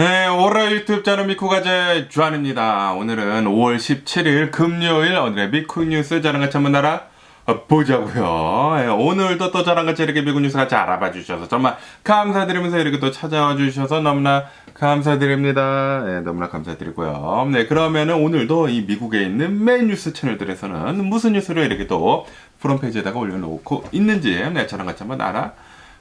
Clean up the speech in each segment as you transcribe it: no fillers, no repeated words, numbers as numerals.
네, 올해 유튜브 채널 미쿠가제 주한입니다. 오늘은 5월 17일 금요일 오늘의 미쿠 뉴스 저랑 같이 한번 보자고요. 네, 오늘도 또 저랑 같이 이렇게 미국 뉴스 같이 알아봐 주셔서 정말 감사드리면서 이렇게 또 찾아와 주셔서 너무나 감사드립니다. 네, 너무나 감사드리고요. 네, 그러면은 오늘도 이 미국에 있는 메인 뉴스 채널들에서는 무슨 뉴스를 이렇게 또 프론페이지에다가 올려놓고 있는지 네, 저랑 같이 한번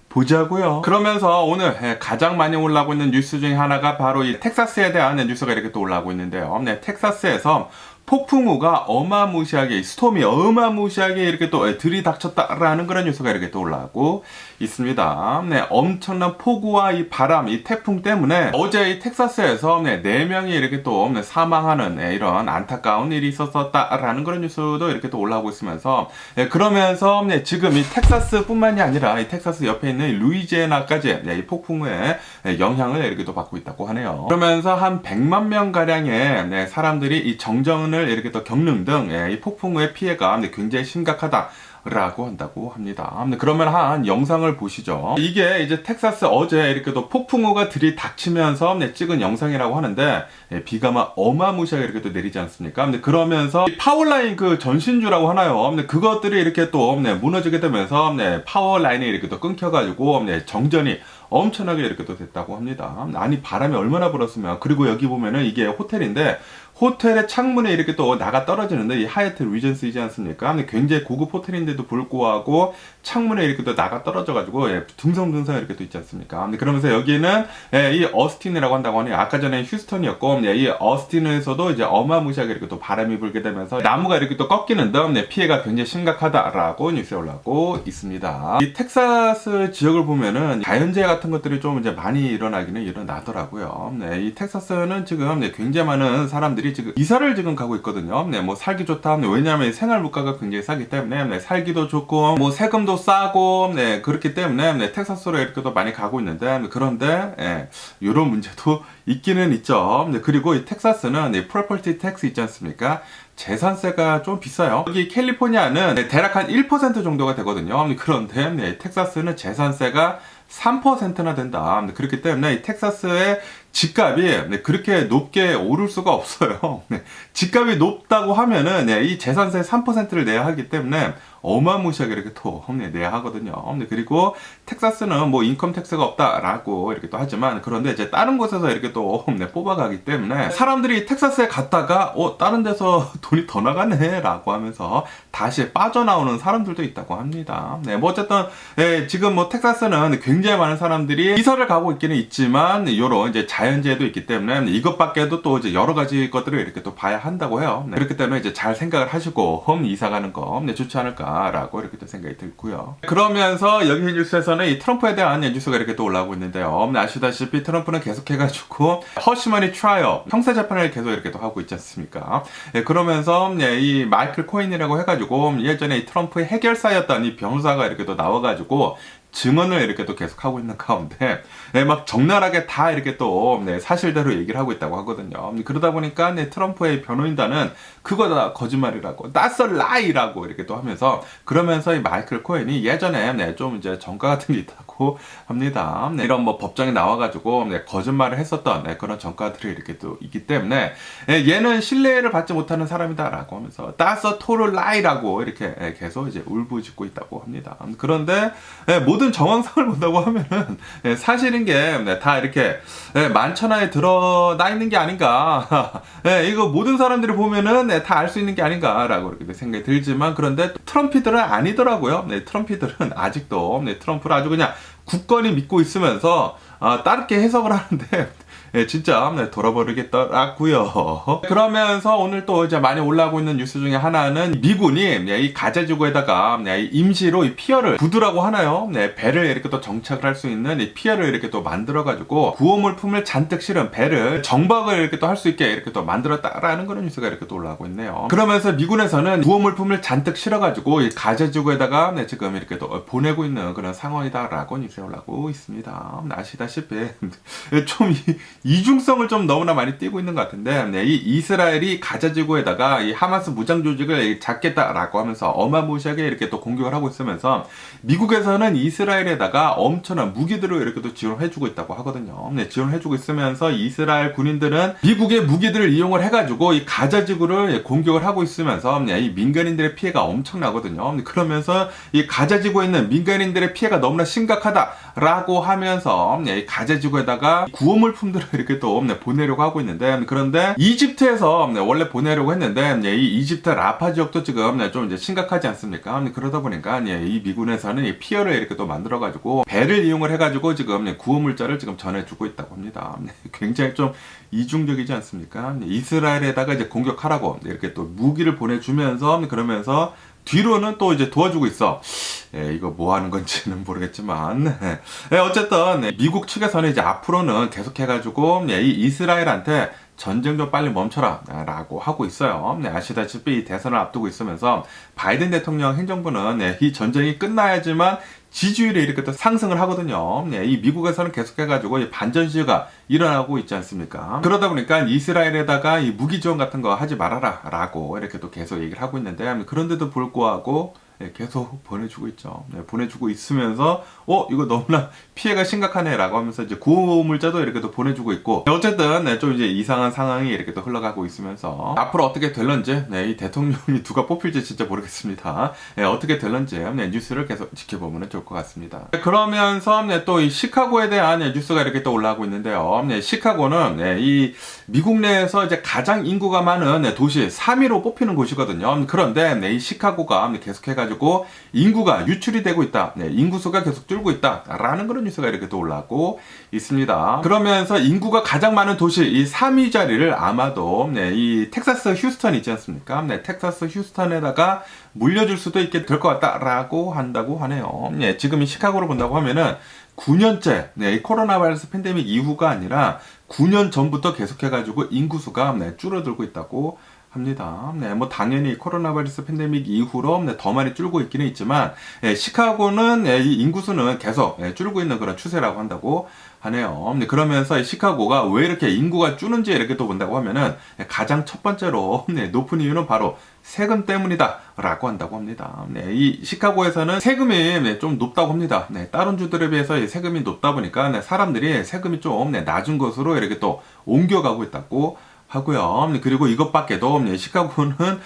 보자고요. 그러면서 오늘 가장 많이 올라오고 있는 뉴스 중에 하나가 바로 이 텍사스에 대한 뉴스가 이렇게 또 올라오고 있는데요. 네, 텍사스에서 폭풍우가 어마무시하게, 스톰이 어마무시하게 이렇게 또 들이닥쳤다라는 그런 뉴스가 이렇게 또 올라오고 있습니다. 네, 엄청난 폭우와 이 바람, 이 태풍 때문에 어제 이 텍사스에서 4명이 이렇게 또 사망하는 이런 안타까운 일이 있었다라는 그런 뉴스도 이렇게 또 올라오고 있으면서 그러면서 지금 이 텍사스뿐만이 아니라 이 텍사스 옆에 있는 루이지애나까지 이 폭풍우의 영향을 이렇게 또 받고 있다고 하네요. 그러면서 한 100만 명 가량의 사람들이 이 정전을 이렇게 또 겪는 등 이 폭풍우의 피해가 굉장히 심각하다. 라고 한다고 합니다. 그러면 한 영상을 보시죠. 이게 이제 텍사스 어제 이렇게 또 폭풍우가 들이닥치면서 찍은 영상이라고 하는데 비가 막 어마무시하게 이렇게 또 내리지 않습니까? 그러면서 파워라인 그 전신주라고 하나요? 그것들이 이렇게 또 무너지게 되면서 파워라인이 이렇게 또 끊겨가지고 정전이 엄청나게 이렇게 또 됐다고 합니다. 아니 바람이 얼마나 불었으면. 그리고 여기 보면은 이게 호텔인데 호텔의 창문에 이렇게 또 나가 떨어지는데 이 하얏트 리전스이지 않습니까? 굉장히 고급 호텔인데도 불구하고 창문에 이렇게 또 나가 떨어져가지고 둥성둥성 이렇게 또 있지 않습니까? 그러면서 여기는 이 어스틴이라고 한다고 하니 아까 전에 휴스턴이었고 이 어스틴에서도 이제 어마무시하게 이렇게 또 바람이 불게 되면서 나무가 이렇게 또 꺾이는 등 피해가 굉장히 심각하다라고 뉴스에 올라오고 있습니다. 이 텍사스 지역을 보면은 자연재해 같은 것들이 좀 이제 많이 일어나기는 일어나더라고요. 이 텍사스는 지금 굉장히 많은 사람들이 지금 이사를 지금 가고 있거든요. 뭐 살기 좋다. 왜냐하면 생활 물가가 굉장히 싸기 때문에 살기도 좋고 뭐 세금도 싸고 그렇기 때문에 텍사스로 이렇게 또 많이 가고 있는데 그런데 이런 문제도 있기는 있죠. 그리고 이 텍사스는 프로퍼티 텍스 있지 않습니까? 재산세가 좀 비싸요. 여기 캘리포니아는 대략 한 1% 정도가 되거든요. 그런데 텍사스는 재산세가 3%나 된다. 그렇기 때문에 이 텍사스의 집값이 그렇게 높게 오를 수가 없어요. 집값이 높다고 하면은 이 재산세 3%를 내야 하기 때문에 어마무시하게 이렇게 또 내야 하거든요. 그리고 텍사스는 뭐 인컴 텍스가 없다라고 이렇게 또 하지만 그런데 이제 다른 곳에서 이렇게 또 뽑아가기 때문에 사람들이 텍사스에 갔다가 다른 데서 돈이 더 나가네라고 하면서 다시 빠져나오는 사람들도 있다고 합니다. 뭐 어쨌든 지금 뭐 텍사스는 굉장히 많은 사람들이 이사를 가고 있기는 있지만 이런 이제 자연재해도 있기 때문에 이것밖에도 또 이제 여러 가지 것들을 이렇게 또 봐야 한다고 해요. 그렇기 때문에 이제 잘 생각을 하시고 이사 가는 거 좋지 않을까라고 이렇게 또 생각이 들고요. 그러면서 여기 뉴스에서는 이 트럼프에 대한 뉴스가 이렇게 또 올라오고 있는데요. 아시다시피 트럼프는 계속해가지고 허시머니 트라이얼 형사 재판을 계속 이렇게 또 하고 있지 않습니까? 그러면서 이 마이클 코인이라고 해가지고 예전에 이 트럼프의 해결사였던 이 변호사가 이렇게 또 나와가지고 증언을 이렇게 또 계속 하고 있는 가운데 막 적나라하게 다 이렇게 또 사실대로 얘기를 하고 있다고 하거든요. 그러다 보니까 트럼프의 변호인단은 그거 다 거짓말이라고 That's a lie라고 이렇게 또 하면서 그러면서 이 마이클 코엔이 예전에 좀 이제 전과 같은 게 있다고 합니다. 이런 뭐 법정에 나와가지고 거짓말을 했었던 그런 전과들이 이렇게 또 있기 때문에 얘는 신뢰를 받지 못하는 사람이다라고 하면서 That's a total lie라고 이렇게 계속 이제 울부짖고 있다고 합니다. 그런데 모든 정황상을 본다고 하면은 사실인 게 다 이렇게 만천하에 드러나 있는 게 아닌가. 이거 모든 사람들이 보면은 다 알 수 있는 게 아닌가라고 이렇게 생각이 들지만 그런데 트럼피들은 아니더라고요. 트럼피들은 아직도 트럼프를 아주 그냥 굳건히 믿고 있으면서 다르게 해석을 하는데 진짜 돌아버리겠더라고요. 그러면서 오늘 또 이제 많이 올라오고 있는 뉴스 중에 하나는 미군이 이 가자지구에다가 임시로 이 피어를 구두라고 하나요? 배를 이렇게 또 정착을 할 수 있는 이 피어를 이렇게 또 만들어가지고 구호물품을 잔뜩 실은 배를 정박을 이렇게 또 할 수 있게 이렇게 또 만들었다라는 그런 뉴스가 이렇게 또 올라오고 있네요. 그러면서 미군에서는 구호물품을 잔뜩 실어가지고 이 가자지구에다가 지금 이렇게 또 보내고 있는 그런 상황이다라고 뉴스가 올라오고 있습니다. 아시다시피 좀 이중성을 좀 너무나 많이 띠고 있는 것 같은데, 네, 이 이스라엘이 가자 지구에다가 이 하마스 무장 조직을 잡겠다라고 하면서 어마무시하게 이렇게 또 공격을 하고 있으면서 미국에서는 이스라엘에다가 엄청난 무기들을 이렇게 또 지원해주고 있다고 하거든요. 네, 지원해주고 있으면서 이스라엘 군인들은 미국의 무기들을 이용을 해가지고 이 가자 지구를 공격을 하고 있으면서 네, 이 민간인들의 피해가 엄청나거든요. 그러면서 이 가자 지구에 있는 민간인들의 피해가 너무나 심각하다라고 하면서 네, 이 가자 지구에다가 구호물품들을 이렇게 또 보내려고 하고 있는데, 그런데 이집트에서 원래 보내려고 했는데 이 이집트 라파 지역도 지금 좀 이제 심각하지 않습니까? 그러다 보니까 이 미군에서는 이 피어를 이렇게 또 만들어가지고 배를 이용을 해가지고 지금 구호물자를 지금 전해주고 있다고 합니다. 굉장히 좀 이중적이지 않습니까? 이스라엘에다가 이제 공격하라고 이렇게 또 무기를 보내주면서 그러면서 뒤로는 또 이제 도와주고 있어. 예, 이거 뭐 하는 건지는 모르겠지만. 예, 어쨌든, 미국 측에서는 이제 앞으로는 계속해가지고, 이 이스라엘한테 전쟁 좀 빨리 멈춰라 라고 하고 있어요. 네, 아시다시피 이 대선을 앞두고 있으면서 바이든 대통령 행정부는 이 전쟁이 끝나야지만 지지율이 이렇게 또 상승을 하거든요. 네, 이 미국에서는 계속해가지고 반전 시위가 일어나고 있지 않습니까? 그러다 보니까 이스라엘에다가 이 무기 지원 같은 거 하지 말아라 라고 이렇게 또 계속 얘기를 하고 있는데, 그런데도 불구하고 계속 보내주고 있죠. 네, 보내주고 있으면서 이거 너무나 피해가 심각하네 라고 하면서 이제 구호물자도 이렇게 또 보내주고 있고, 어쨌든 좀 이제 이상한 상황이 이렇게 또 흘러가고 있으면서 앞으로 어떻게 될런지 이 대통령이 누가 뽑힐지 진짜 모르겠습니다. 어떻게 될런지 뉴스를 계속 지켜보면 좋을 것 같습니다. 그러면서 또 이 시카고에 대한 뉴스가 이렇게 또 올라오고 있는데요. 시카고는 이 미국 내에서 이제 가장 인구가 많은 도시 3위로 뽑히는 곳이거든요. 그런데 이 시카고가 계속해가지고 인구가 유출이 되고 있다. 인구수가 계속 줄고 있다. 라는 그런 뉴스가 이렇게 또 올라오고 있습니다. 그러면서 인구가 가장 많은 도시 이 3위 자리를 아마도 이 텍사스 휴스턴 있지 않습니까? 텍사스 휴스턴에다가 물려줄 수도 있게 될 것 같다라고 한다고 하네요. 지금 이 시카고를 본다고 하면은 9년째 이 코로나 바이러스 팬데믹 이후가 아니라 9년 전부터 계속해가지고 인구수가 줄어들고 있다고 합니다. 뭐 당연히 코로나 바이러스 팬데믹 이후로 더 많이 줄고 있기는 있지만 시카고는 이 인구수는 계속 줄고 있는 그런 추세라고 한다고 하네요. 그러면서 이 시카고가 왜 이렇게 인구가 줄는지 이렇게 또 본다고 하면은 가장 첫 번째로 높은 이유는 바로 세금 때문이다 라고 한다고 합니다. 이 시카고에서는 세금이 좀 높다고 합니다. 다른 주들에 비해서 세금이 높다 보니까 사람들이 세금이 좀 낮은 곳으로 이렇게 또 옮겨가고 있다고 하고요. 그리고 이것밖에도 시카고는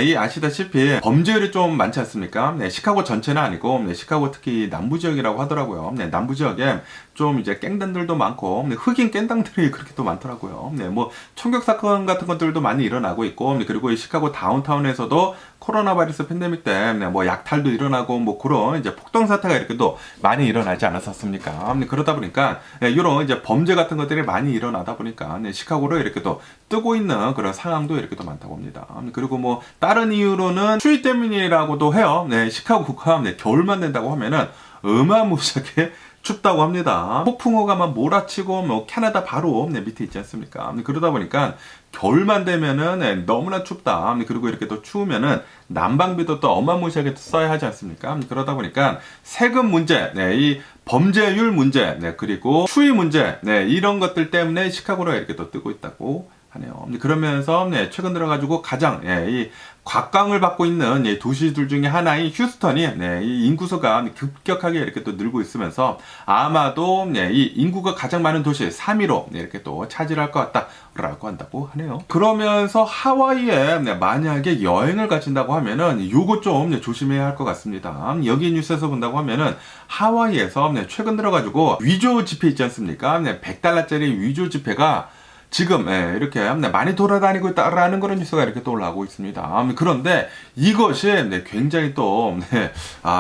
이 아시다시피 범죄율이 좀 많지 않습니까? 시카고 전체는 아니고 시카고 특히 남부 지역이라고 하더라고요. 남부 지역에 좀 이제 갱단들도 많고 흑인 갱단들이 그렇게 또 많더라고요. 뭐 총격 사건 같은 것들도 많이 일어나고 있고, 그리고 이 시카고 다운타운에서도 코로나 바이러스 팬데믹 때 뭐 약탈도 일어나고 뭐 그런 이제 폭동 사태가 이렇게 또 많이 일어나지 않았었습니까? 그러다 보니까 이런 이제 범죄 같은 것들이 많이 일어나다 보니까 시카고로 이렇게 또 뜨고 있는 그런 상황도 이렇게 또 많다고 합니다. 그리고 뭐 다른 이유로는 추위 때문이라고도 해요. 시카고가 겨울만 된다고 하면은 어마무시하게 춥다고 합니다. 폭풍우가 막 몰아치고 뭐 캐나다 바로 밑에 있지 않습니까? 그러다 보니까 겨울만 되면은 너무나 춥다. 그리고 이렇게 또 추우면은 난방비도 또 어마무시하게 써야 하지 않습니까? 그러다 보니까 세금 문제, 이 범죄율 문제, 그리고 추위 문제, 이런 것들 때문에 시카고로 이렇게 또 뜨고 있다고 하네요. 그러면서 최근 들어가지고 가장 이 곽광을 받고 있는 도시들 중에 하나인 휴스턴이 이 인구수가 급격하게 이렇게 또 늘고 있으면서 아마도 이 인구가 가장 많은 도시 3위로 이렇게 또 차지할 것 같다라고 한다고 하네요. 그러면서 하와이에 만약에 여행을 가신다고 하면은 요거 좀 조심해야 할 것 같습니다. 여기 뉴스에서 본다고 하면은 하와이에서 최근 들어가지고 위조 지폐 있지 않습니까? $100짜리 위조 지폐가 지금 이렇게 많이 돌아다니고 있다라는 그런 뉴스가 이렇게 또 올라오고 있습니다. 그런데 이것이 굉장히 또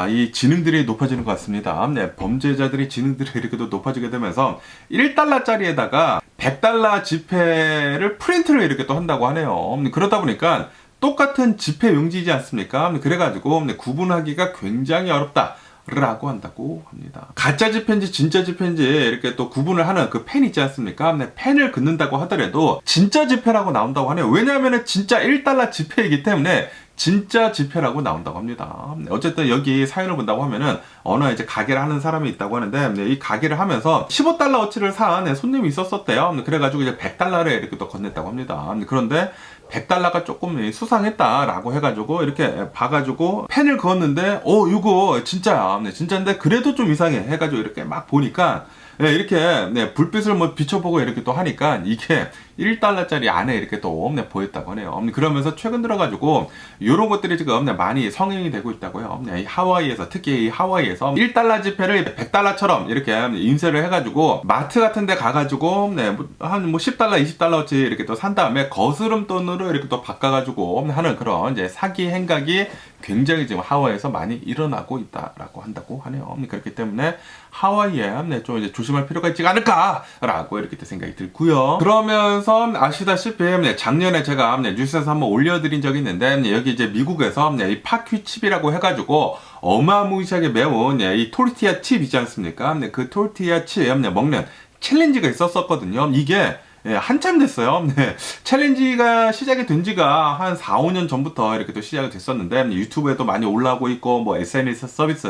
이 지능들이 높아지는 것 같습니다. 범죄자들의 지능들이 이렇게 또 높아지게 되면서 $1짜리에다가 $100 지폐를 프린트를 이렇게 또 한다고 하네요. 그러다 보니까 똑같은 지폐 용지이지 않습니까? 그래가지고 구분하기가 굉장히 어렵다 라고 한다고 합니다. 가짜 지폐인지 진짜 지폐인지 이렇게 또 구분을 하는 그 펜 있지 않습니까? 펜을 긋는다고 하더라도 진짜 지폐라고 나온다고 하네요. 왜냐하면 진짜 $1 지폐이기 때문에 진짜 지폐라고 나온다고 합니다. 어쨌든 여기 사연을 본다고 하면은 어느 이제 가게를 하는 사람이 있다고 하는데 이 가게를 하면서 15달러어치를 산 손님이 있었었대요. 그래가지고 이제 100달러를 이렇게 또 건넸다고 합니다. 그런데 100달러가 조금 수상했다라고 해가지고 이렇게 봐가지고 펜을 그었는데 이거 진짜야. 진짜인데 그래도 좀 이상해 해가지고 이렇게 막 보니까 이렇게 불빛을 뭐 비춰보고 이렇게 또 하니까 이게 1달러짜리 안에 이렇게 또 보였다고 하네요. 그러면서 최근 들어가지고 이런 것들이 지금 많이 성행이 되고 있다고요. 이 하와이에서, 특히 이 하와이에서 1달러 지폐를 100달러처럼 이렇게 인쇄를 해가지고 마트 같은 데 가가지고 한 뭐 10달러, 20달러치 이렇게 또 산 다음에 거스름돈으로 이렇게 또 바꿔가지고 하는 그런 이제 사기 행각이 굉장히 지금 하와이에서 많이 일어나고 있다라고 한다고 하네요. 그렇기 때문에 하와이에 좀 이제 조심할 필요가 있지 않을까라고 이렇게 생각이 들고요. 그러면서 아시다시피 작년에 제가 뉴스에서 한번 올려드린 적이 있는데 여기 이제 미국에서 이 파퀴칩이라고 해가지고 어마무시하게 매운 이 토르티아 칩 있지 않습니까? 그 토르티아 칩 먹는 챌린지가 있었거든요. 이게 한참 됐어요. 챌린지가 시작이 된 지가 한 4, 5년 전부터 이렇게 또 시작이 됐었는데, 유튜브에도 많이 올라오고 있고, 뭐 SNS 서비스,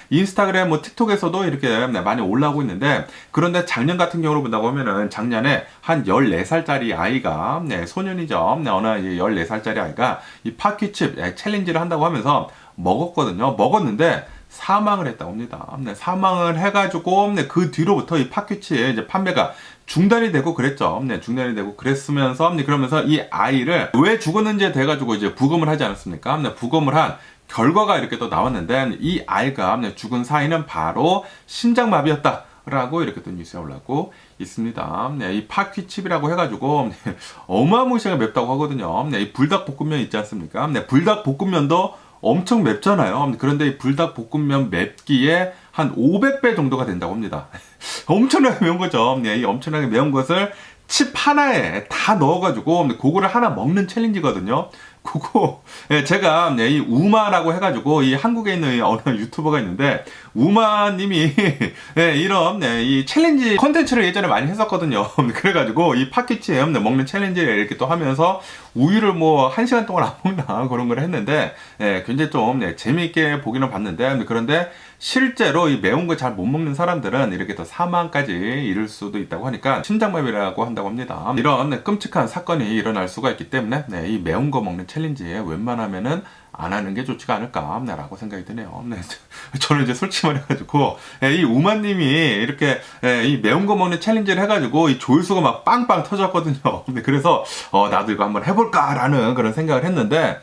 인스타그램, 뭐 틱톡에서도 이렇게 많이 올라오고 있는데, 그런데 작년 같은 경우로 본다고 하면은 작년에 한 14살짜리 아이가, 소년이죠. 어느 14살짜리 아이가 이 파퀴칩 챌린지를 한다고 하면서 먹었거든요. 먹었는데, 사망을 했다고 합니다. 사망을 해가지고 그 뒤로부터 이 파퀴치의 이제 판매가 중단이 되고 그랬죠. 중단이 되고 그랬으면서 그러면서 이 아이를 왜 죽었는지에 대해 가지고 이제 부검을 하지 않았습니까? 부검을 한 결과가 이렇게 또 나왔는데 이 아이가 죽은 사인은 바로 심장마비였다. 라고 이렇게 또 뉴스에 올라오고 있습니다. 이 파퀴칩이라고 해가지고 어마무시하게 맵다고 하거든요. 이 불닭볶음면 있지 않습니까? 불닭볶음면도 엄청 맵잖아요. 그런데 이 불닭볶음면 맵기에 한 500배 정도가 된다고 합니다. 엄청나게 매운 거죠. 이 엄청나게 매운 것을 칩 하나에 다 넣어가지고 그거를 하나 먹는 챌린지거든요. 그거 제가 이 우마라고 해가지고 이 한국에 있는 어느 유튜버가 있는데 우마님이 이런 이 챌린지 컨텐츠를 예전에 많이 했었거든요. 그래가지고 이 파키치 먹는 챌린지를 이렇게 또 하면서 우유를 뭐 1시간 동안 안 먹나 그런 걸 했는데 굉장히 좀 재미있게 보기는 봤는데 그런데 실제로 이 매운 거 잘 못 먹는 사람들은 이렇게 또 사망까지 이를 수도 있다고 하니까 심장마비라고 한다고 합니다. 이런 끔찍한 사건이 일어날 수가 있기 때문에 이 매운 거 먹는 챌린지에 웬만하면은 안 하는 게 좋지가 않을까라고 생각이 드네요. 저는 이제 솔직히 말해가지고 이 우마님이 이렇게 이 매운 거 먹는 챌린지를 해가지고 이 조회수가 막 빵빵 터졌거든요. 그래서 나도 이거 한번 해볼까라는 그런 생각을 했는데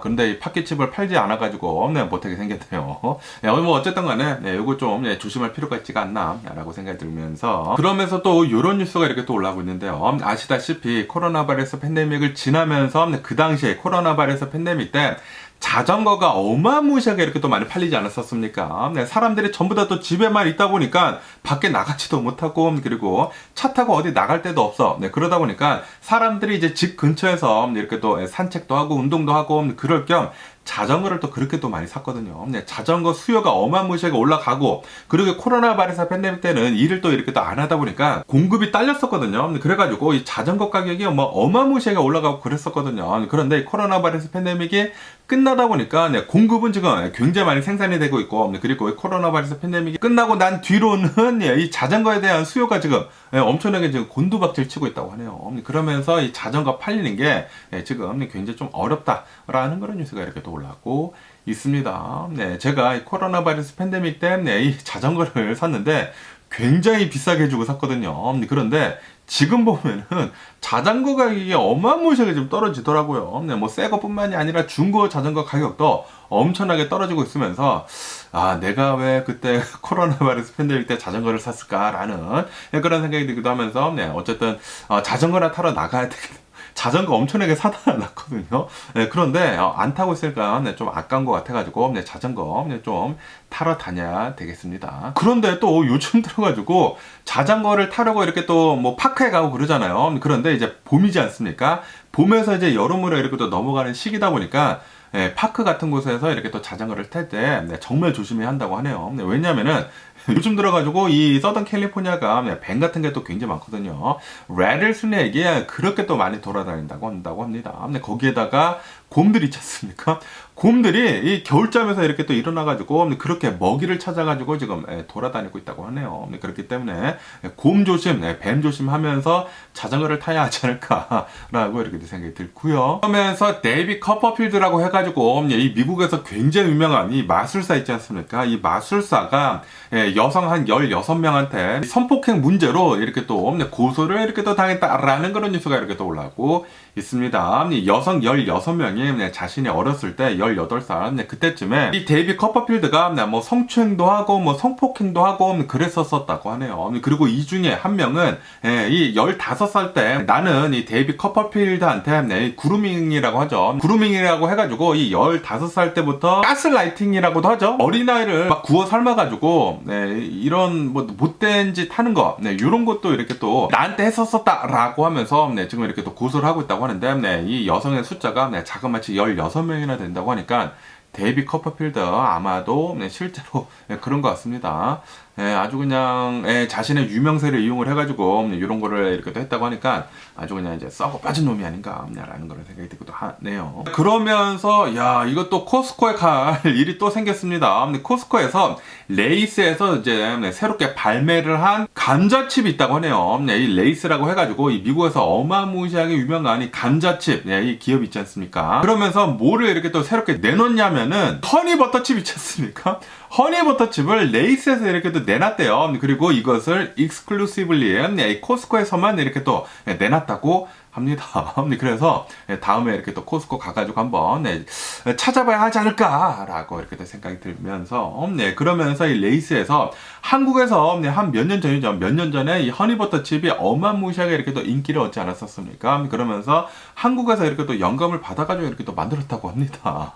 근데 이 파켓칩을 팔지 않아가지고 못하게 생겼네요. 뭐 어쨌든 간에 이거 좀 조심할 필요가 있지가 않나라고 생각이 들면서 그러면서 또 이런 뉴스가 이렇게 또 올라오고 있는데요. 아시다시피 코로나 바이러스 팬데믹을 지나면서 그 당시에 코로나 바이러스 팬데믹 때 자전거가 어마무시하게 이렇게 또 많이 팔리지 않았었습니까? 사람들이 전부 다 또 집에만 있다 보니까 밖에 나가지도 못하고 그리고 차 타고 어디 나갈 데도 없어. 그러다 보니까 사람들이 이제 집 근처에서 이렇게 또 산책도 하고 운동도 하고 그럴 겸 자전거를 또 그렇게 또 많이 샀거든요. 자전거 수요가 어마무시하게 올라가고 그리고 코로나 바이러스 팬데믹 때는 일을 또 이렇게 또 안 하다 보니까 공급이 딸렸었거든요. 그래가지고 이 자전거 가격이 뭐 어마무시하게 올라가고 그랬었거든요. 그런데 이 코로나 바이러스 팬데믹이 끝나다 보니까 공급은 지금 굉장히 많이 생산이 되고 있고 그리고 코로나 바이러스 팬데믹이 끝나고 난 뒤로는 이 자전거에 대한 수요가 지금 엄청나게 지금 곤두박질 치고 있다고 하네요. 그러면서 이 자전거 팔리는 게 지금 굉장히 좀 어렵다라는 그런 뉴스가 이렇게 또 올라오고 있습니다. 제가 이 코로나 바이러스 팬데믹 때문에 이 자전거를 샀는데 굉장히 비싸게 주고 샀거든요. 그런데 지금 보면은 자전거 가격이 어마무시하게 좀 떨어지더라고요. 뭐 새 거뿐만이 아니라 중고 자전거 가격도 엄청나게 떨어지고 있으면서 내가 왜 그때 코로나 바이러스 팬데믹 때 자전거를 샀을까라는 그런 생각이 들기도 하면서 어쨌든 자전거나 타러 나가야 되겠다. 자전거 엄청나게 사다 놨거든요. 그런데 안 타고 있으니까 좀 아까운 것 같아가지고 자전거 좀 타러 다녀야 되겠습니다. 그런데 또 요즘 들어가지고 자전거를 타려고 이렇게 또 뭐 파크에 가고 그러잖아요. 그런데 이제 봄이지 않습니까? 봄에서 이제 여름으로 이렇게 또 넘어가는 시기다 보니까 파크 같은 곳에서 이렇게 또 자전거를 탈 때 정말 조심해야 한다고 하네요. 왜냐면은 요즘 들어가지고 이 서던 캘리포니아가 뱀 같은 게 또 굉장히 많거든요. 레드 스네이크가 그렇게 또 많이 돌아다닌다고 한다고 합니다. 근데 거기에다가 곰들이 있지 않습니까? 곰들이 이 겨울잠에서 이렇게 또 일어나가지고 그렇게 먹이를 찾아가지고 지금 돌아다니고 있다고 하네요. 그렇기 때문에 곰 조심, 뱀 조심하면서 자전거를 타야 하지 않을까라고 이렇게 생각이 들고요. 그러면서 데이비 커퍼필드라고 해가지고 이 미국에서 굉장히 유명한 이 마술사 있지 않습니까? 이 마술사가 여성 한 16명한테 성폭행 문제로 이렇게 또 고소를 이렇게 또 당했다라는 그런 뉴스가 이렇게 또 올라오고 있습니다. 이 여성 16명이 자신이 어렸을 때 18살 그때쯤에 이 데이비 커퍼필드가 뭐 성추행도 하고 뭐 성폭행도 하고 그랬었다고 하네요. 그리고 이 중에 한 명은 이 15살 때 나는 이 데이비 커퍼필드한테 그루밍이라고 하죠. 그루밍이라고 해가지고 이 15살 때부터 가스라이팅이라고도 하죠. 어린아이를 막 구워 삶아가지고 이런 뭐 못된 짓 하는 거 이런 것도 이렇게 또 나한테 했었다라고 하면서 지금 이렇게 또 고소를 하고 있다고 하는데 이 여성의 숫자가 자그마치 16명이나 된다고 하니까 데이비 커퍼필드 아마도 실제로 그런 것 같습니다. 아주 그냥 자신의 유명세를 이용을 해가지고 이런 거를 이렇게 또 했다고 하니까 아주 그냥 이제 썩어 빠진 놈이 아닌가라는 그런 생각이 들기도 하네요. 그러면서 야 이것도 코스코에 갈 일이 또 생겼습니다. 코스코에서 레이스에서 이제 새롭게 발매를 한 감자칩이 있다고 하네요. 이 레이스라고 해가지고 이 미국에서 어마무시하게 유명한 이 감자칩 이 기업 있지 않습니까? 그러면서 뭐를 이렇게 또 새롭게 내놓냐면은 허니버터칩 있지 않습니까? 허니버터칩을 레이스에서 이렇게 또 내놨대요. 그리고 이것을 익스클루시블리 코스코에서만 이렇게 또 내놨다고 합니다. 그래서 다음에 이렇게 또 코스코 가가지고 한번 찾아봐야 하지 않을까라고 이렇게 또 생각이 들면서 그러면서 이 레이스에서 한국에서 한 몇 년 전이죠. 몇 년 전에 이 허니버터 칩이 어마무시하게 이렇게 또 인기를 얻지 않았었습니까? 그러면서 한국에서 이렇게 또 영감을 받아가지고 이렇게 또 만들었다고 합니다.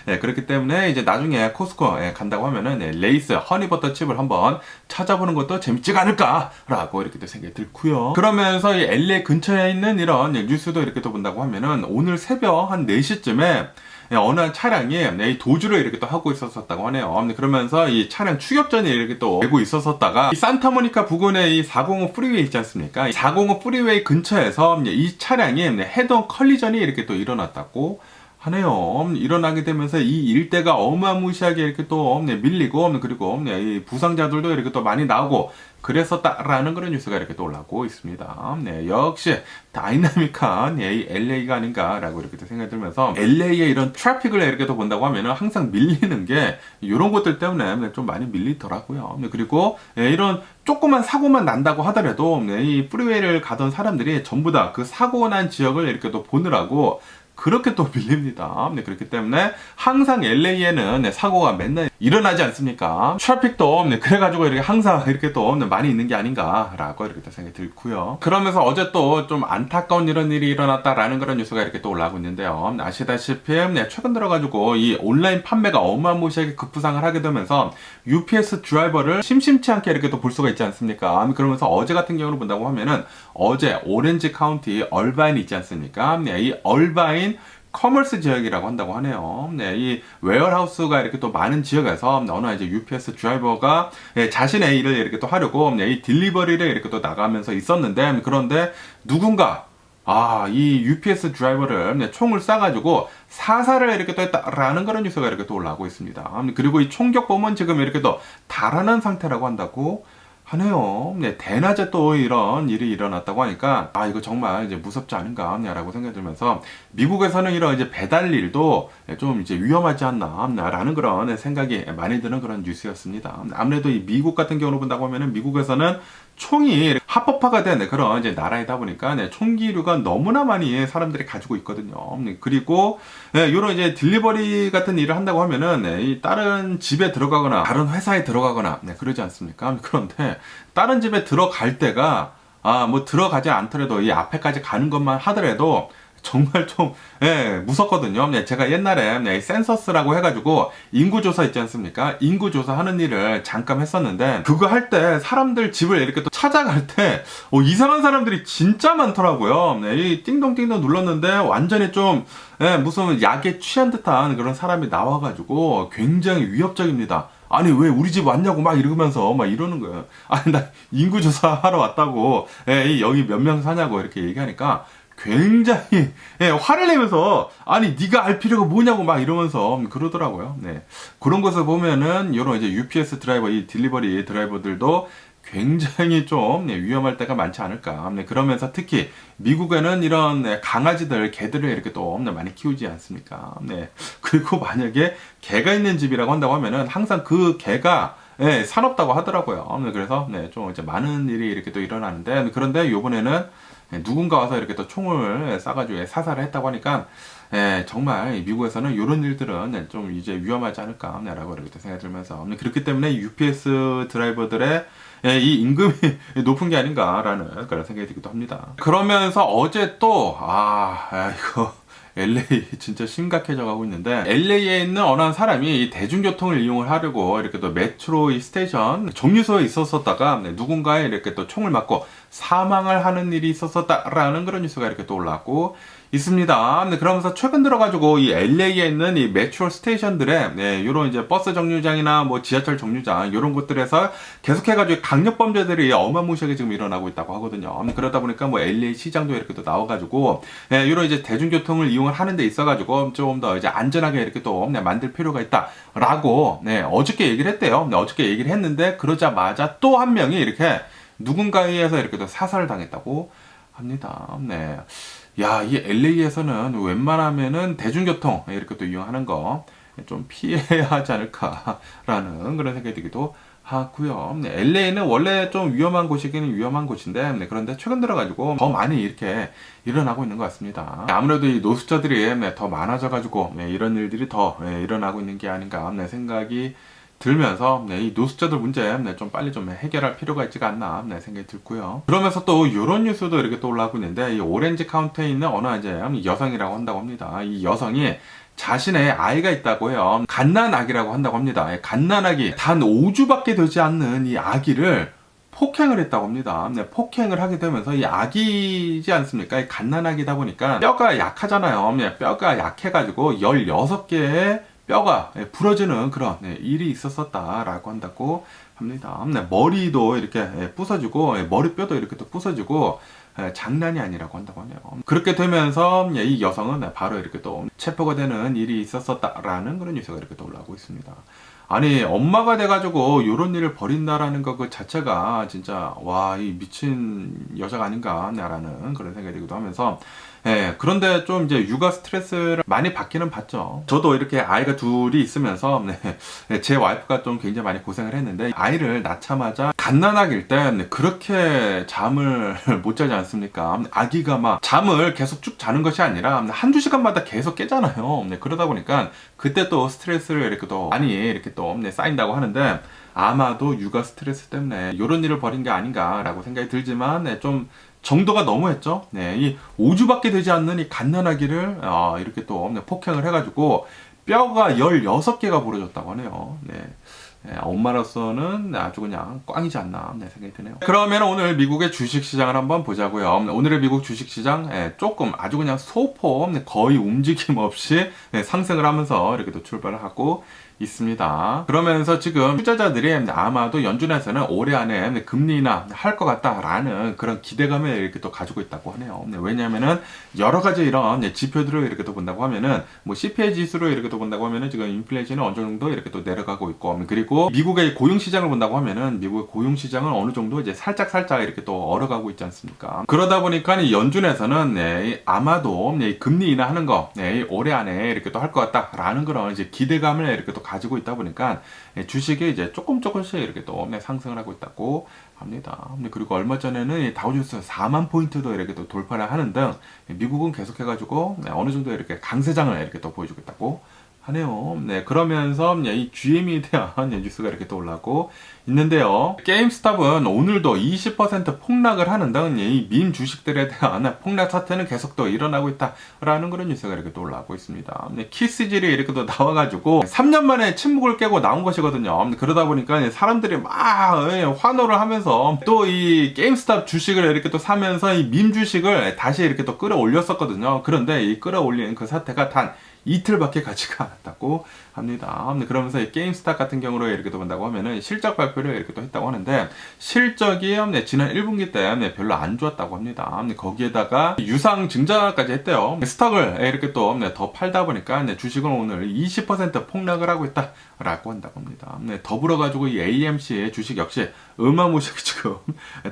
그렇기 때문에 이제 나중에 코스코 간다고 하면은 레이스 허니버터 칩을 한번 찾아보는 것도 재밌지가 않을까라고 이렇게 또 생각이 들고요. 그러면서 이 LA 근처에 있는 이런 뉴스도 이렇게 또 본다고 하면은 오늘 새벽 한 4시쯤에 어느 차량이 도주를 이렇게 또 하고 있었다고 하네요. 그러면서 이 차량 추격전이 이렇게 또 되고 있었다가 이 산타모니카 부근에 이 405 프리웨이 있지 않습니까? 이 405 프리웨이 근처에서 이 차량이 헤드온 컬리전이 이렇게 또 일어났다고 하네요. 일어나게 되면서 이 일대가 어마무시하게 이렇게 또 밀리고 그리고 이 부상자들도 이렇게 또 많이 나오고 그랬었다라는 그런 뉴스가 이렇게 또 올라오고 있습니다. 역시 다이나믹한 이 LA가 아닌가라고 이렇게 또 생각이 들면서 LA의 이런 트래픽을 이렇게 또 본다고 하면은 항상 밀리는 게 이런 것들 때문에 좀 많이 밀리더라고요. 그리고 이런 조그만 사고만 난다고 하더라도 이 프리웨이를 가던 사람들이 전부 다 그 사고 난 지역을 이렇게 또 보느라고 그렇게 또 밀립니다. 그렇기 때문에 항상 LA에는 사고가 맨날 일어나지 않습니까? 트래픽도 그래가지고 이렇게 항상 이렇게 또 많이 있는 게 아닌가라고 이렇게 또 생각이 들고요. 그러면서 어제 또 좀 안타까운 이런 일이 일어났다라는 그런 뉴스가 이렇게 또 올라오고 있는데요. 아시다시피 최근 들어가지고 이 온라인 판매가 어마무시하게 급부상을 하게 되면서 UPS 드라이버를 심심치 않게 이렇게 또 볼 수가 있지 않습니까? 그러면서 어제 같은 경우를 본다고 하면은 어제 오렌지 카운티 얼바인 있지 않습니까? 이 얼바인 커머스 지역이라고 한다고 하네요. 이 웨어하우스가 이렇게 또 많은 지역에서 어느 이제 UPS 드라이버가 자신의 일을 이렇게 또 하려고 이 딜리버리를 이렇게 또 나가면서 있었는데 그런데 누군가 이 UPS 드라이버를 총을 쏴가지고 사살을 이렇게 또 했다라는 그런 뉴스가 이렇게 또 올라오고 있습니다. 그리고 이 총격범은 지금 이렇게 또 달아난 상태라고 한다고 하네요. 대낮에 또 이런 일이 일어났다고 하니까 이거 정말 이제 무섭지 않은가라고 생각이 들면서 미국에서는 이런 이제 배달 일도 좀 이제 위험하지 않나라는 그런 생각이 많이 드는 그런 뉴스였습니다. 아무래도 이 미국 같은 경우로 본다고 하면은 미국에서는 총이 합법화가 된 그런 이제 나라이다 보니까 총기류가 너무나 많이 사람들이 가지고 있거든요. 그리고 이런 이제 딜리버리 같은 일을 한다고 하면은 이 다른 집에 들어가거나 다른 회사에 들어가거나 그러지 않습니까? 그런데 다른 집에 들어갈 때가 뭐 들어가지 않더라도 이 앞에까지 가는 것만 하더라도 정말 좀 무섭거든요. 제가 옛날에 센서스라고 해가지고 인구조사 있지 않습니까? 인구조사 하는 일을 잠깐 했었는데 그거 할 때 사람들 집을 이렇게 또 찾아갈 때 이상한 사람들이 진짜 많더라고요. 이 띵동띵동 눌렀는데 완전히 좀 무슨 약에 취한 듯한 그런 사람이 나와가지고 굉장히 위협적입니다. 아니 왜 우리 집 왔냐고 막 이러면서 막 이러는 거예요. 아니 나 인구조사 하러 왔다고. 예, 여기 몇 명 사냐고 이렇게 얘기하니까 굉장히 예, 화를 내면서 아니 네가 알 필요가 뭐냐고 막 이러면서 그러더라고요. 네. 그런 것을 보면은 이런 이제 UPS 드라이버 이 딜리버리 드라이버들도 굉장히 좀 위험할 때가 많지 않을까. 네, 그러면서 특히 미국에는 이런 강아지들, 개들을 이렇게 또 많이 키우지 않습니까? 네. 그리고 만약에 개가 있는 집이라고 한다고 하면은 항상 그 개가 네, 사납다고 하더라고요. 네, 그래서 네, 좀 이제 많은 일이 이렇게 또 일어나는데 그런데 요번에는 누군가 와서 이렇게 또 총을 쏴가지고 사살을 했다고 하니까 정말 미국에서는 이런 일들은 좀 이제 위험하지 않을까라고 이렇게 생각이 들면서 그렇기 때문에 UPS 드라이버들의 이 임금이 높은 게 아닌가라는 그런 생각이 들기도 합니다. 그러면서 어제 또 이거 LA 진짜 심각해져 가고 있는데 LA에 있는 어느 한 사람이 이 대중교통을 이용을 하려고 이렇게 또 메트로 이 스테이션 정류소에 있었었다가 누군가에 이렇게 또 총을 맞고 사망을 하는 일이 있었었다라는 그런 뉴스가 이렇게 또 올라왔고 있습니다. 그러면서 최근 들어가지고 이 LA에 있는 이 메트로 스테이션들의 이런 이제 버스 정류장이나 뭐 지하철 정류장 이런 곳들에서 계속해가지고 강력 범죄들이 어마무시하게 지금 일어나고 있다고 하거든요. 그러다 보니까 뭐 LA 시장도 이렇게 또 나와가지고 이런 이제 대중교통을 이용을 하는 데 있어가지고 좀 더 이제 안전하게 이렇게 또 만들 필요가 있다라고 어저께 얘기를 했대요. 어저께 얘기를 했는데 그러자마자 또 한 명이 이렇게 누군가에 의해서 이렇게 또 사살을 당했다고 합니다. 네. 야, 이 LA에서는 웬만하면은 대중교통 이렇게 또 이용하는 거 좀 피해야 하지 않을까라는 그런 생각이 들기도 하고요. LA는 원래 좀 위험한 곳이기는 위험한 곳인데 그런데 최근 들어가지고 더 많이 이렇게 일어나고 있는 것 같습니다. 아무래도 이 노숙자들이 더 많아져가지고 이런 일들이 더 일어나고 있는 게 아닌가 생각이 들면서 이 노숙자들 문제 좀 빨리 좀 해결할 필요가 있지가 않나 생각이 들고요. 그러면서 또 이런 뉴스도 이렇게 또 올라오고 있는데 이 오렌지 카운티에 있는 어느 이제 여성이라고 한다고 합니다. 이 여성이 자신의 아이가 있다고 해요. 갓난아기라고 한다고 합니다. 갓난아기 단 5주밖에 되지 않는 이 아기를 폭행을 했다고 합니다. 폭행을 하게 되면서 이 아기지 않습니까? 이 갓난아기다 보니까 뼈가 약하잖아요. 뼈가 약해가지고 16개의 뼈가 부러지는 그런 일이 있었었다라고 한다고 합니다. 머리도 이렇게 부서지고 머리뼈도 이렇게 또 부서지고 장난이 아니라고 한다고 하네요. 그렇게 되면서 이 여성은 바로 이렇게 또 체포가 되는 일이 있었었다라는 그런 뉴스가 이렇게 또 올라오고 있습니다. 아니 엄마가 돼가지고 이런 일을 벌인다라는 것 그 자체가 진짜 와 이 미친 여자가 아닌가라는 그런 생각이 들기도 하면서 그런데 좀 이제 육아 스트레스를 많이 받기는 받죠. 저도 이렇게 아이가 둘이 있으면서 제 와이프가 좀 굉장히 많이 고생을 했는데 아이를 낳자마자 갓난아기일 때 그렇게 잠을 못 자지 않습니까? 아기가 막 잠을 계속 쭉 자는 것이 아니라 한두 시간마다 계속 깨잖아요. 그러다 보니까 그때 또 스트레스를 이렇게 또 많이 이렇게 또 쌓인다고 하는데 아마도 육아 스트레스 때문에 이런 일을 벌인 게 아닌가라고 생각이 들지만 좀 정도가 너무했죠. 이 5주밖에 되지 않는 이 갓난아기를 이렇게 또 폭행을 해가지고 뼈가 16개가 부러졌다고 하네요. 엄마로서는 아주 그냥 꽝이지 않나 생각이 드네요. 그러면 오늘 미국의 주식시장을 한번 보자고요. 오늘의 미국 주식시장 조금 아주 그냥 소폭 거의 움직임 없이 상승을 하면서 이렇게 또 출발을 하고 있습니다. 그러면서 지금 투자자들이 아마도 연준에서는 올해 안에 금리 인하 할 것 같다라는 그런 기대감을 이렇게 또 가지고 있다고 하네요. 왜냐하면은 여러 가지 이런 지표들을 이렇게 또 본다고 하면은 뭐 CPI 지수로 이렇게 또 본다고 하면은 지금 인플레이션은 어느 정도 이렇게 또 내려가고 있고 그리고 미국의 고용 시장을 본다고 하면은 미국의 고용 시장은 어느 정도 이제 살짝 이렇게 또 얼어가고 있지 않습니까? 그러다 보니까 이 연준에서는 아마도 금리 인하하는 거 올해 안에 이렇게 또 할 것 같다라는 그런 이제 기대감을 이렇게 또 가지고 있다 보니까 주식이 이제 조금씩 이렇게 또 상승을 하고 있다고 합니다. 그리고 얼마 전에는 다우존스 4만 포인트도 이렇게 또 돌파를 하는 등 미국은 계속해가지고 어느 정도 이렇게 강세장을 이렇게 또 보여주고 있다고 하네요. 그러면서 이 GM에 대한 뉴스가 이렇게 또 올라오고 있는데요. 게임스탑은 오늘도 20% 폭락을 하는 등 이 민 주식들에 대한 폭락 사태는 계속 또 일어나고 있다라는 그런 뉴스가 이렇게 또 올라오고 있습니다. 키스질이 이렇게 또 나와가지고 3년 만에 침묵을 깨고 나온 것이거든요. 그러다 보니까 사람들이 막 환호를 하면서 또 이 게임스탑 주식을 이렇게 또 사면서 이 민 주식을 다시 이렇게 또 끌어올렸었거든요. 그런데 이 끌어올린 그 사태가 단 이틀밖에 가지가 않았다고 합니다. 그러면서 이 게임스타 같은 경우로 이렇게 또 본다고 하면은 실적 발표를 이렇게 또 했다고 하는데 실적이 지난 1분기 때 별로 안 좋았다고 합니다. 거기에다가 유상 증자까지 했대요. 스톡을 이렇게 또 더 팔다 보니까 주식은 오늘 20% 폭락을 하고 있다라고 한다고 합니다. 더불어 가지고 이 AMC의 주식 역시 어마무시하게 지금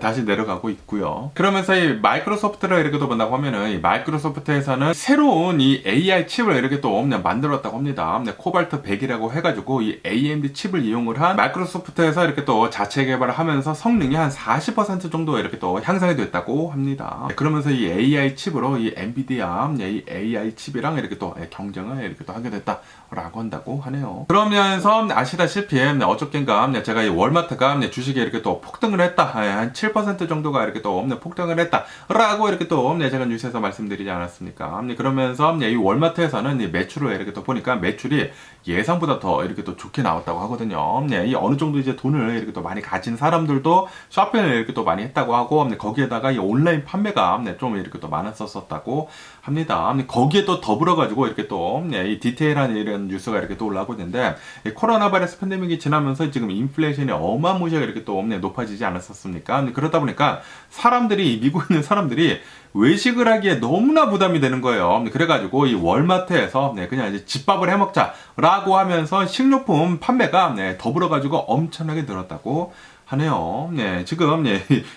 다시 내려가고 있고요. 그러면서 이 마이크로소프트를 이렇게 또 본다고 하면은 이 마이크로소프트에서는 새로운 이 AI 칩을 이렇게 또 만들었다고 합니다. 코발트 100이라고 해가지고 이 AMD 칩을 이용을 한 마이크로소프트에서 이렇게 또 자체 개발을 하면서 성능이 한 40% 정도 이렇게 또 향상이 됐다고 합니다. 그러면서 이 AI 칩으로 이 엔비디아 이 AI 칩이랑 이렇게 또 경쟁을 이렇게 또 하게 됐다라고 한다고 하네요. 그러면서 아시다시피 어저께인가 제가 이 월마트가 주식에 이렇게 또 폭등을 했다. 한 7% 정도가 이렇게 또 폭등을 했다라고 이렇게 또 제가 뉴스에서 말씀드리지 않았습니까? 그러면서 이 월마트에서는 이 매출을 이렇게 또 보니까 매출이 예상보다 더 이렇게 또 좋게 나왔다고 하거든요. 이 어느 정도 이제 돈을 이렇게 또 많이 가진 사람들도 쇼핑을 이렇게 또 많이 했다고 하고 거기에다가 이 온라인 판매가 좀 이렇게 또 많았었다고 합니다. 거기에 또 더불어 가지고 이렇게 또 이 디테일한 이런 뉴스가 이렇게 또 올라오고 있는데 이 코로나 바이러스 팬데믹이 지나면서 지금 인플레이션이 어마무시하게 이렇게 또 높아지지 않았었습니까? 그러다 보니까 사람들이 미국에 있는 사람들이 외식을 하기에 너무나 부담이 되는 거예요. 그래가지고 이 월마트에서 그냥 이제 집밥을 해 먹자라고 하면서 식료품 판매가 더불어가지고 엄청나게 늘었다고 하네요. 지금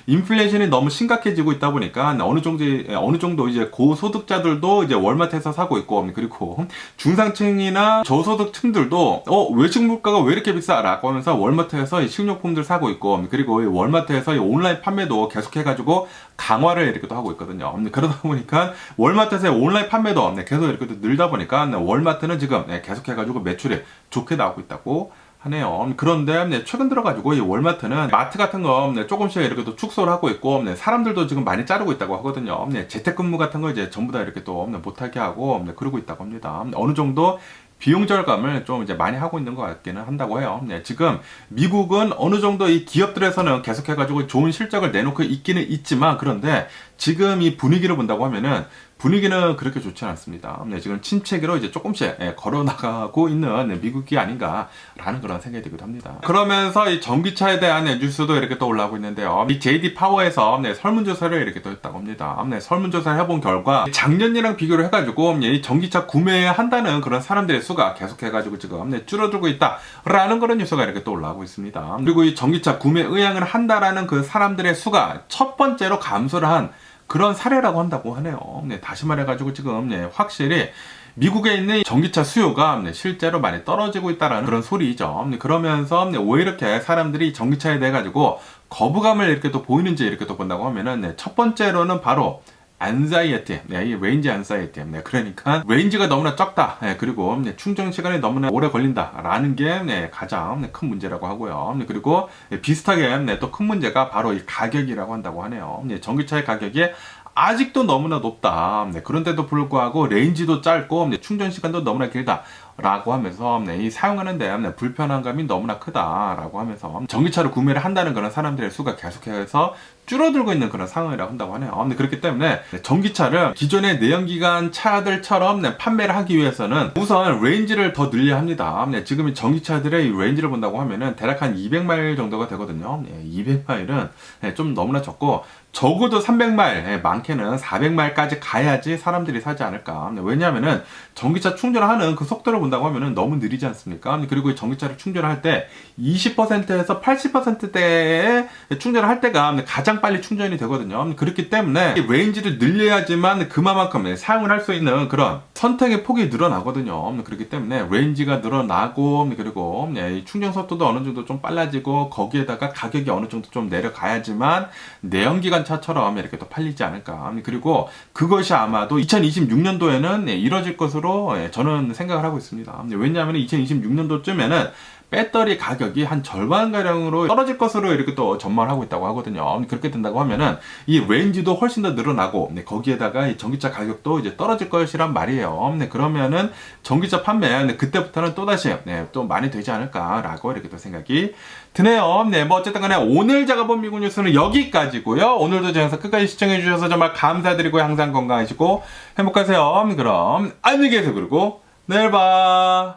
인플레이션이 너무 심각해지고 있다 보니까 어느 정도 이제 고소득자들도 이제 월마트에서 사고 있고 그리고 중상층이나 저소득층들도 외식 물가가 왜 이렇게 비싸라고 하면서 월마트에서 이 식료품들 사고 있고 그리고 이 월마트에서 이 온라인 판매도 계속해가지고 강화를 이렇게 또 하고 있거든요. 그러다 보니까 월마트에서의 온라인 판매도 계속 이렇게 또 늘다 보니까 월마트는 지금 계속해가지고 매출이 좋게 나오고 있다고 하네요. 그런데 최근 들어가지고 이 월마트는 마트 같은 거 조금씩 이렇게 또 축소를 하고 있고 사람들도 지금 많이 자르고 있다고 하거든요. 재택근무 같은 거 이제 전부 다 이렇게 또 못하게 하고 그러고 있다고 합니다. 어느 정도 비용 절감을 좀 이제 많이 하고 있는 것 같기는 한다고 해요. 지금 미국은 어느 정도 이 기업들에서는 계속해가지고 좋은 실적을 내놓고 있기는 있지만 그런데 지금 이 분위기를 본다고 하면은 분위기는 그렇게 좋지 않습니다. 지금 침체기로 이제 조금씩 걸어 나가고 있는 미국이 아닌가라는 그런 생각이 들기도 합니다. 그러면서 이 전기차에 대한 뉴스도 이렇게 또 올라오고 있는데요. 이 JD 파워에서 설문조사를 이렇게 또 했다고 합니다. 설문조사를 해본 결과 작년이랑 비교를 해가지고 이 전기차 구매한다는 그런 사람들의 수가 계속해가지고 지금 줄어들고 있다라는 그런 뉴스가 이렇게 또 올라오고 있습니다. 그리고 이 전기차 구매 의향을 한다라는 그 사람들의 수가 첫 번째로 감소를 한 그런 사례라고 한다고 하네요. 다시 말해가지고 지금 확실히 미국에 있는 전기차 수요가 실제로 많이 떨어지고 있다는 그런 소리죠. 그러면서 왜 이렇게 사람들이 전기차에 대해 가지고 거부감을 이렇게 또 보이는지 이렇게 또 본다고 하면은 첫 번째로는 바로 anxiety, 이 range anxiety. 그러니까 range가 너무나 적다. 그리고 충전 시간이 너무나 오래 걸린다라는 게 가장 큰 문제라고 하고요. 그리고 비슷하게 또 큰 문제가 바로 이 가격이라고 한다고 하네요. 전기차의 가격이 아직도 너무나 높다. 그런데도 불구하고 레인지도 짧고 충전 시간도 너무나 길다. 라고 하면서 이 사용하는데 불편한 감이 너무나 크다라고 하면서 전기차를 구매를 한다는 그런 사람들의 수가 계속해서 줄어들고 있는 그런 상황이라고 한다고 하네요. 그렇기 때문에 전기차를 기존의 내연기관 차들처럼 판매를 하기 위해서는 우선 레인지를 더 늘려야 합니다. 지금 이 전기차들의 이 레인지를 본다고 하면은 대략 한 200마일 정도가 되거든요. 200마일은 좀 너무나 적고 적어도 300마일, 많게는 400마일까지 가야지 사람들이 사지 않을까. 왜냐하면은 전기차 충전하는 그 속도를 본다고 하면은 너무 느리지 않습니까? 그리고 이 전기차를 충전할 때 20%에서 80%대에 충전을 할 때가 가장 빨리 충전이 되거든요. 그렇기 때문에 이 레인지를 늘려야지만 그만큼 사용을 할 수 있는 그런 선택의 폭이 늘어나거든요. 그렇기 때문에 레인지가 늘어나고 그리고 이 충전 속도도 어느 정도 좀 빨라지고 거기에다가 가격이 어느 정도 좀 내려가야지만 내연기관 차처럼 이렇게 또 팔리지 않을까. 그리고 그것이 아마도 2026년도에는 이뤄질 것으로 저는 생각을 하고 있습니다. 왜냐하면 2026년도쯤에는 배터리 가격이 한 절반가량으로 떨어질 것으로 이렇게 또 전망을 하고 있다고 하거든요. 그렇게 된다고 하면은 이 레인지도 훨씬 더 늘어나고 거기에다가 이 전기차 가격도 이제 떨어질 것이란 말이에요. 그러면은 전기차 판매 그때부터는 또다시 또 많이 되지 않을까라고 이렇게 또 생각이 드네요. 뭐 어쨌든 간에 오늘 제가 본 미국 뉴스는 여기까지고요. 오늘도 제 영상 끝까지 시청해 주셔서 정말 감사드리고 항상 건강하시고 행복하세요. 그럼 안녕히 계세요. 그리고 내일 봐.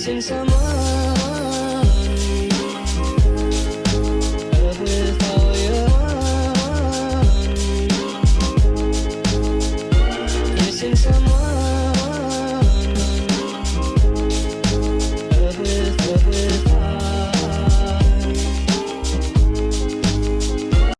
missing someone. With all your missing someone. With